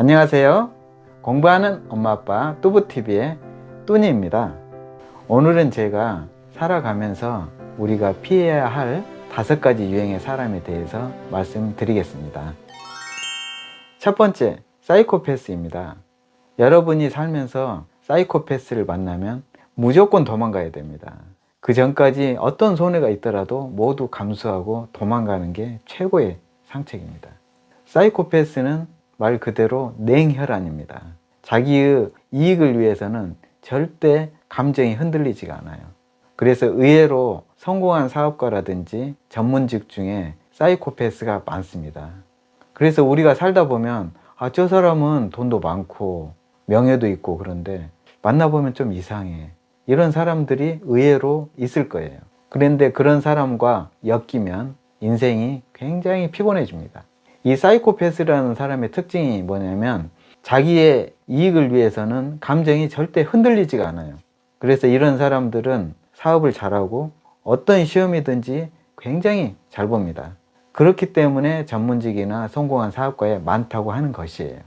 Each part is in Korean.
안녕하세요. 공부하는 엄마 아빠 뚜부TV의 뚜니입니다. 오늘은 제가 살아가면서 우리가 피해야 할 5가지 유형의 사람에 대해서 말씀드리겠습니다. 첫 번째, 사이코패스입니다. 여러분이 살면서 사이코패스를 만나면 무조건 도망가야 됩니다. 그 전까지 어떤 손해가 있더라도 모두 감수하고 도망가는 게 최고의 상책입니다. 사이코패스는 말 그대로 냉혈한입니다. 자기의 이익을 위해서는 절대 감정이 흔들리지가 않아요. 그래서 의외로 성공한 사업가라든지 전문직 중에 사이코패스가 많습니다. 그래서 우리가 살다 보면 저 사람은 돈도 많고 명예도 있고 그런데 만나보면 좀 이상해. 이런 사람들이 의외로 있을 거예요. 그런데 그런 사람과 엮이면 인생이 굉장히 피곤해집니다. 이 사이코패스라는 사람의 특징이 뭐냐면 자기의 이익을 위해서는 감정이 절대 흔들리지가 않아요. 그래서 이런 사람들은 사업을 잘하고 어떤 시험이든지 굉장히 잘 봅니다. 그렇기 때문에 전문직이나 성공한 사업가에 많다고 하는 것이에요.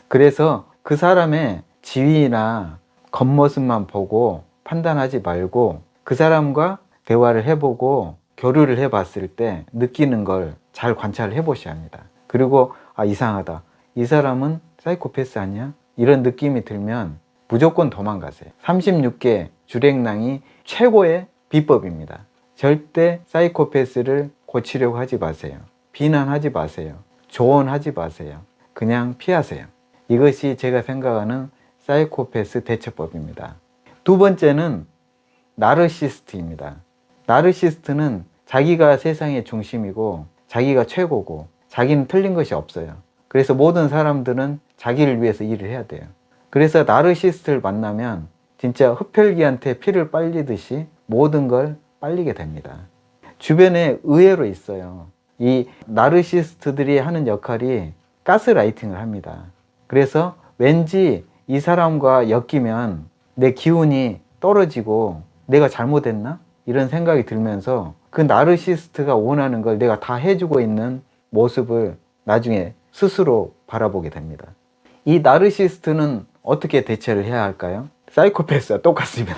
그래서 그 사람의 지위나 겉모습만 보고 판단하지 말고 그 사람과 대화를 해보고 교류를 해봤을 때 느끼는 걸 잘 관찰을 해보셔야 합니다. 그리고 이상하다. 이 사람은 사이코패스 아니야? 이런 느낌이 들면 무조건 도망가세요. 36개 주랭랑이 최고의 비법입니다. 절대 사이코패스를 고치려고 하지 마세요. 비난하지 마세요. 조언하지 마세요. 그냥 피하세요. 이것이 제가 생각하는 사이코패스 대처법입니다. 두 번째는 나르시스트입니다. 나르시스트는 자기가 세상의 중심이고 자기가 최고고 자기는 틀린 것이 없어요. 그래서 모든 사람들은 자기를 위해서 일을 해야 돼요. 그래서 나르시스트를 만나면 진짜 흡혈귀한테 피를 빨리듯이 모든 걸 빨리게 됩니다. 주변에 의외로 있어요. 이 나르시스트들이 하는 역할이 가스라이팅을 합니다. 그래서 왠지 이 사람과 엮이면 내 기운이 떨어지고 내가 잘못했나? 이런 생각이 들면서 그 나르시스트가 원하는 걸 내가 다 해주고 있는 모습을 나중에 스스로 바라보게 됩니다. 이 나르시스트는 어떻게 대처를 해야 할까요? 사이코패스와 똑같습니다.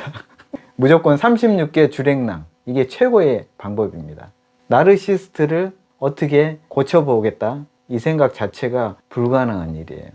무조건 36개 주랭랑, 이게 최고의 방법입니다. 나르시스트를 어떻게 고쳐보겠다, 이 생각 자체가 불가능한 일이에요.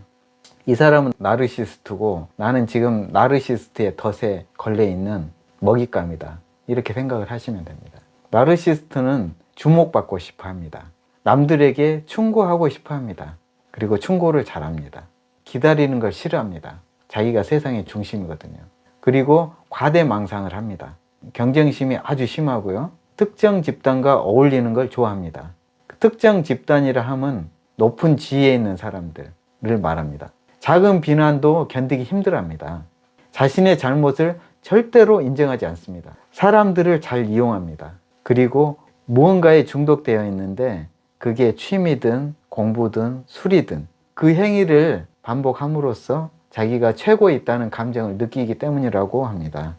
이 사람은 나르시스트고 나는 지금 나르시스트의 덫에 걸려있는 먹잇감이다, 이렇게 생각을 하시면 됩니다. 나르시스트는 주목받고 싶어 합니다. 남들에게 충고하고 싶어 합니다. 그리고 충고를 잘합니다. 기다리는 걸 싫어합니다. 자기가 세상의 중심이거든요. 그리고 과대망상을 합니다. 경쟁심이 아주 심하고요. 특정 집단과 어울리는 걸 좋아합니다. 특정 집단이라 함은 높은 지위에 있는 사람들을 말합니다. 작은 비난도 견디기 힘들어합니다. 자신의 잘못을 절대로 인정하지 않습니다. 사람들을 잘 이용합니다. 그리고 무언가에 중독되어 있는데 그게 취미든 공부든 술이든 그 행위를 반복함으로써 자기가 최고에 있다는 감정을 느끼기 때문이라고 합니다.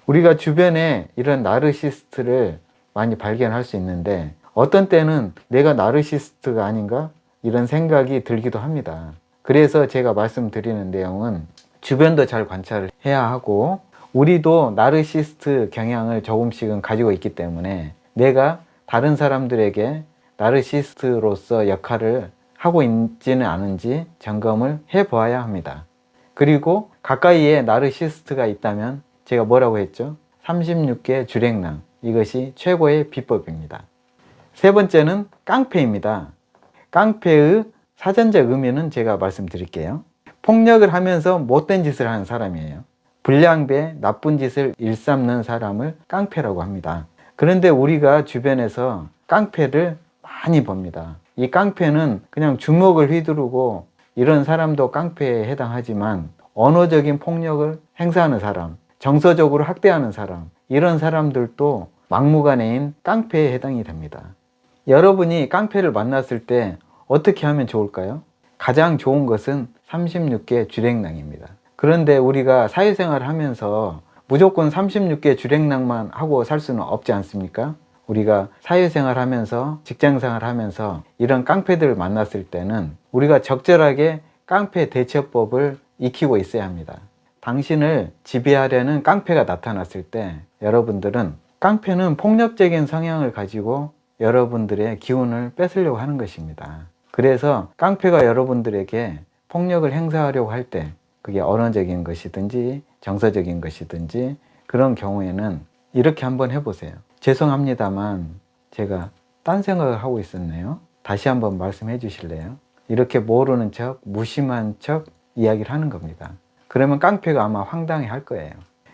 우리가 주변에 이런 나르시스트를 많이 발견할 수 있는데 어떤 때는 내가 나르시스트가 아닌가? 이런 생각이 들기도 합니다. 그래서 제가 말씀드리는 내용은 주변도 잘 관찰을 해야 하고 우리도 나르시스트 경향을 조금씩은 가지고 있기 때문에 내가 다른 사람들에게 나르시스트로서 역할을 하고 있지는 않은지 점검을 해보아야 합니다. 그리고 가까이에 나르시스트가 있다면 제가 뭐라고 했죠? 36개 주랭랑, 이것이 최고의 비법입니다. 세 번째는 깡패입니다. 깡패의 사전적 의미는 제가 말씀드릴게요. 폭력을 하면서 못된 짓을 하는 사람이에요. 불량배, 나쁜 짓을 일삼는 사람을 깡패라고 합니다. 그런데 우리가 주변에서 깡패를 많이 봅니다. 이 깡패는 그냥 주먹을 휘두르고 이런 사람도 깡패에 해당하지만 언어적인 폭력을 행사하는 사람, 정서적으로 학대하는 사람, 이런 사람들도 막무가내인 깡패에 해당이 됩니다. 여러분이 깡패를 만났을 때 어떻게 하면 좋을까요? 가장 좋은 것은 36개 주랭랑입니다. 그런데 우리가 사회생활을 하면서 무조건 36개 주랭랑만 하고 살 수는 없지 않습니까? 우리가 사회생활 하면서 직장생활 하면서 이런 깡패들을 만났을 때는 우리가 적절하게 깡패 대처법을 익히고 있어야 합니다. 당신을 지배하려는 깡패가 나타났을 때 여러분들은 깡패는 폭력적인 성향을 가지고 여러분들의 기운을 뺏으려고 하는 것입니다. 그래서 깡패가 여러분들에게 폭력을 행사하려고 할 때 그게 언어적인 것이든지 정서적인 것이든지 그런 경우에는 이렇게 한번 해보세요. 죄송합니다만 제가 딴 생각을 하고 있었네요. 다시 한번 말씀해 주실래요? 이렇게 모르는 척 무심한 척 이야기를 하는 겁니다. 그러면 깡패가 아마 황당해 할 거예요.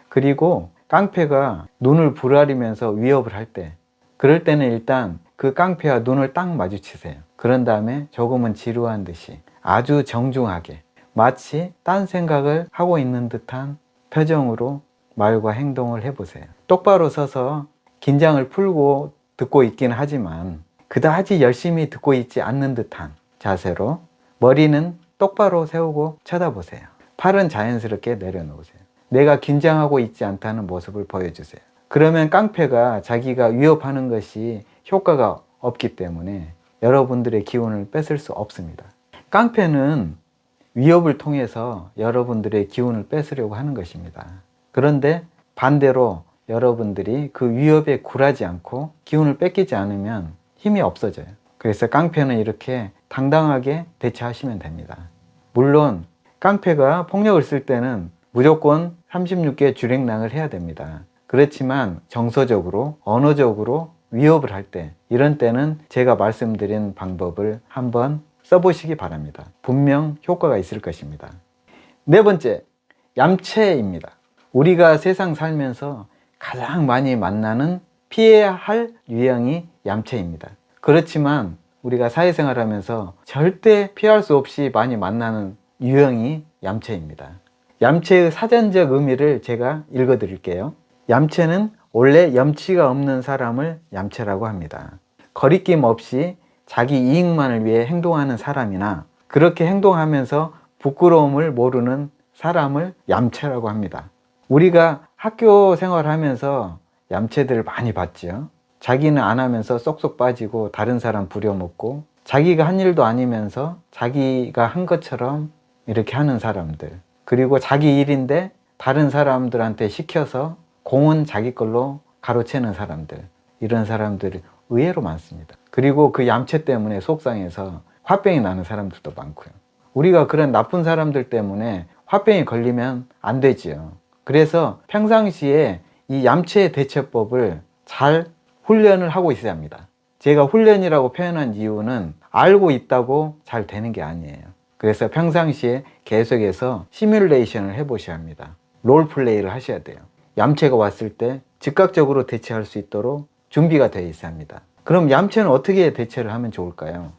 그리고 깡패가 눈을 부라리면서 위협을 할 때 그럴 때는 일단 그 깡패와 눈을 딱 마주치세요. 그런 다음에 조금은 지루한 듯이 아주 정중하게 마치 딴 생각을 하고 있는 듯한 표정으로 말과 행동을 해보세요. 똑바로 서서 긴장을 풀고 듣고 있기는 하지만 그다지 열심히 듣고 있지 않는 듯한 자세로 머리는 똑바로 세우고 쳐다보세요. 팔은 자연스럽게 내려놓으세요. 내가 긴장하고 있지 않다는 모습을 보여주세요. 그러면 깡패가 자기가 위협하는 것이 효과가 없기 때문에 여러분들의 기운을 뺏을 수 없습니다. 깡패는 위협을 통해서 여러분들의 기운을 뺏으려고 하는 것입니다. 그런데 반대로 여러분들이 그 위협에 굴하지 않고 기운을 뺏기지 않으면 힘이 없어져요. 그래서 깡패는 이렇게 당당하게 대처하시면 됩니다. 물론 깡패가 폭력을 쓸 때는 무조건 36개 주랭랑을 해야 됩니다. 그렇지만 정서적으로, 언어적으로 위협을 할 때, 이런 때는 제가 말씀드린 방법을 한번 써보시기 바랍니다. 분명 효과가 있을 것입니다. 네 번째, 얌체입니다. 우리가 세상 살면서 가장 많이 만나는 피해야 할 유형이 얌체입니다. 그렇지만 우리가 사회생활하면서 절대 피할 수 없이 많이 만나는 유형이 얌체입니다. 얌체의 사전적 의미를 제가 읽어 드릴게요. 얌체는 원래 염치가 없는 사람을 얌체라고 합니다. 거리낌 없이 자기 이익만을 위해 행동하는 사람이나 그렇게 행동하면서 부끄러움을 모르는 사람을 얌체라고 합니다. 우리가 학교 생활하면서 얌체들을 많이 봤죠. 자기는 안 하면서 쏙쏙 빠지고 다른 사람 부려먹고 자기가 한 일도 아니면서 자기가 한 것처럼 이렇게 하는 사람들, 그리고 자기 일인데 다른 사람들한테 시켜서 공은 자기 걸로 가로채는 사람들, 이런 사람들이 의외로 많습니다. 그리고 그 얌체 때문에 속상해서 화병이 나는 사람들도 많고요. 우리가 그런 나쁜 사람들 때문에 화병이 걸리면 안 되지요. 그래서 평상시에 이 얌체 대처법을 잘 훈련을 하고 있어야 합니다. 제가 훈련이라고 표현한 이유는 알고 있다고 잘 되는 게 아니에요. 그래서 평상시에 계속해서 시뮬레이션을 해보셔야 합니다. 롤플레이를 하셔야 돼요. 얌체가 왔을 때 즉각적으로 대처할 수 있도록 준비가 되어 있어야 합니다. 그럼 얌체는 어떻게 대처를 하면 좋을까요?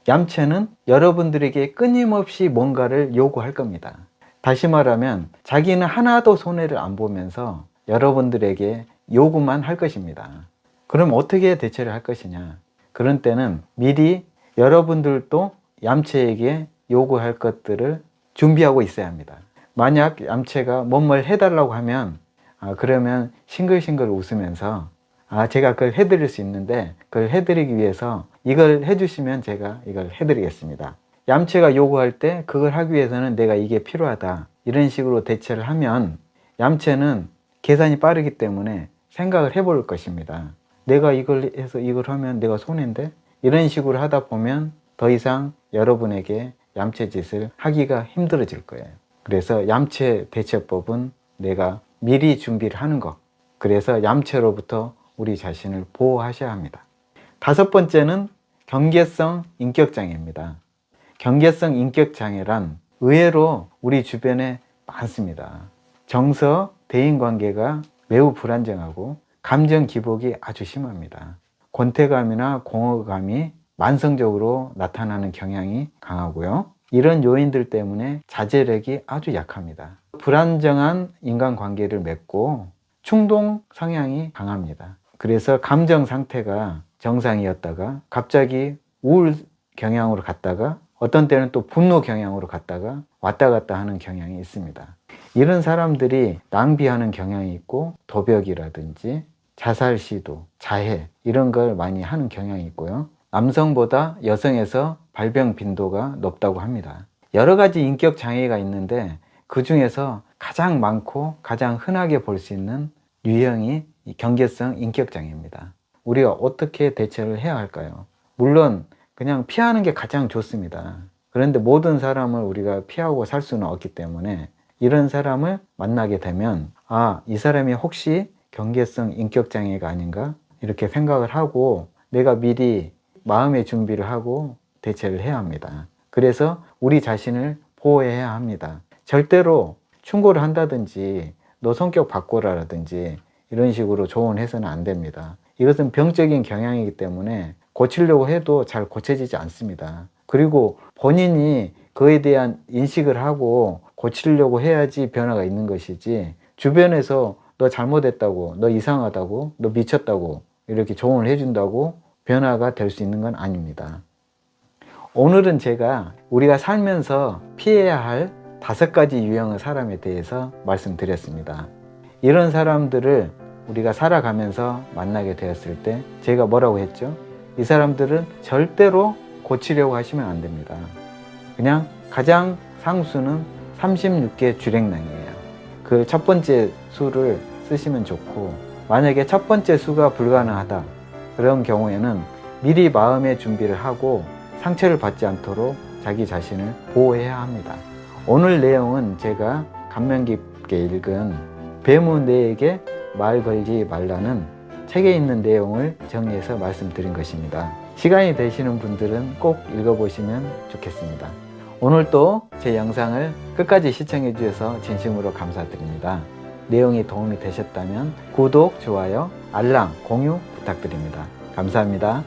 얌체는 여러분들에게 끊임없이 뭔가를 요구할 겁니다. 다시 말하면 자기는 하나도 손해를 안 보면서 여러분들에게 요구만 할 것입니다. 그럼 어떻게 대처를 할 것이냐? 그런 때는 미리 여러분들도 얌체에게 요구할 것들을 준비하고 있어야 합니다. 만약 얌체가 뭔뭘 해달라고 하면 그러면 싱글싱글 웃으면서 제가 그걸 해드릴 수 있는데 그걸 해드리기 위해서 이걸 해주시면 제가 이걸 해드리겠습니다. 얌체가 요구할 때 그걸 하기 위해서는 내가 이게 필요하다, 이런 식으로 대처를 하면 얌체는 계산이 빠르기 때문에 생각을 해볼 것입니다. 내가 이걸 해서 이걸 하면 내가 손해인데, 이런 식으로 하다 보면 더 이상 여러분에게 얌체 짓을 하기가 힘들어질 거예요. 그래서 얌체 대처법은 내가 미리 준비를 하는 것, 그래서 얌체로부터 우리 자신을 보호하셔야 합니다. 다섯 번째는 경계성 인격장애입니다. 경계성 인격장애란 의외로 우리 주변에 많습니다. 정서, 대인관계가 매우 불안정하고 감정 기복이 아주 심합니다. 권태감이나 공허감이 만성적으로 나타나는 경향이 강하고요. 이런 요인들 때문에 자제력이 아주 약합니다. 불안정한 인간관계를 맺고 충동 성향이 강합니다. 그래서 감정 상태가 정상이었다가 갑자기 우울 경향으로 갔다가 어떤 때는 또 분노 경향으로 갔다가 왔다 갔다 하는 경향이 있습니다. 이런 사람들이 낭비하는 경향이 있고 도벽이라든지 자살 시도, 자해 이런 걸 많이 하는 경향이 있고요. 남성보다 여성에서 발병 빈도가 높다고 합니다. 여러 가지 인격 장애가 있는데 그 중에서 가장 많고 가장 흔하게 볼 수 있는 유형이 이 경계성 인격 장애입니다. 우리가 어떻게 대처를 해야 할까요? 물론 그냥 피하는 게 가장 좋습니다. 그런데 모든 사람을 우리가 피하고 살 수는 없기 때문에 이런 사람을 만나게 되면 이 사람이 혹시 경계성 인격 장애가 아닌가 이렇게 생각을 하고 내가 미리 마음의 준비를 하고 대처를 해야 합니다. 그래서 우리 자신을 보호해야 합니다. 절대로 충고를 한다든지 너 성격 바꿔라라든지 이런 식으로 조언해서는 안 됩니다. 이것은 병적인 경향이기 때문에 고치려고 해도 잘 고쳐지지 않습니다. 그리고 본인이 그에 대한 인식을 하고 고치려고 해야지 변화가 있는 것이지 주변에서 너 잘못했다고, 너 이상하다고, 너 미쳤다고 이렇게 조언을 해준다고 변화가 될 수 있는 건 아닙니다. 오늘은 제가 우리가 살면서 피해야 할 5가지 유형의 사람에 대해서 말씀드렸습니다. 이런 사람들을 우리가 살아가면서 만나게 되었을 때 제가 뭐라고 했죠? 이 사람들은 절대로 고치려고 하시면 안 됩니다. 그냥 가장 상수는 36개 주랭랑이에요. 그 첫 번째 수를 쓰시면 좋고, 만약에 첫 번째 수가 불가능하다 그런 경우에는 미리 마음의 준비를 하고 상처를 받지 않도록 자기 자신을 보호해야 합니다. 오늘 내용은 제가 감명 깊게 읽은 배무내에게 말 걸지 말라는 책에 있는 내용을 정리해서 말씀드린 것입니다. 시간이 되시는 분들은 꼭 읽어보시면 좋겠습니다. 오늘도 제 영상을 끝까지 시청해 주셔서 진심으로 감사드립니다. 내용이 도움이 되셨다면 구독, 좋아요, 알람, 공유 부탁드립니다. 감사합니다.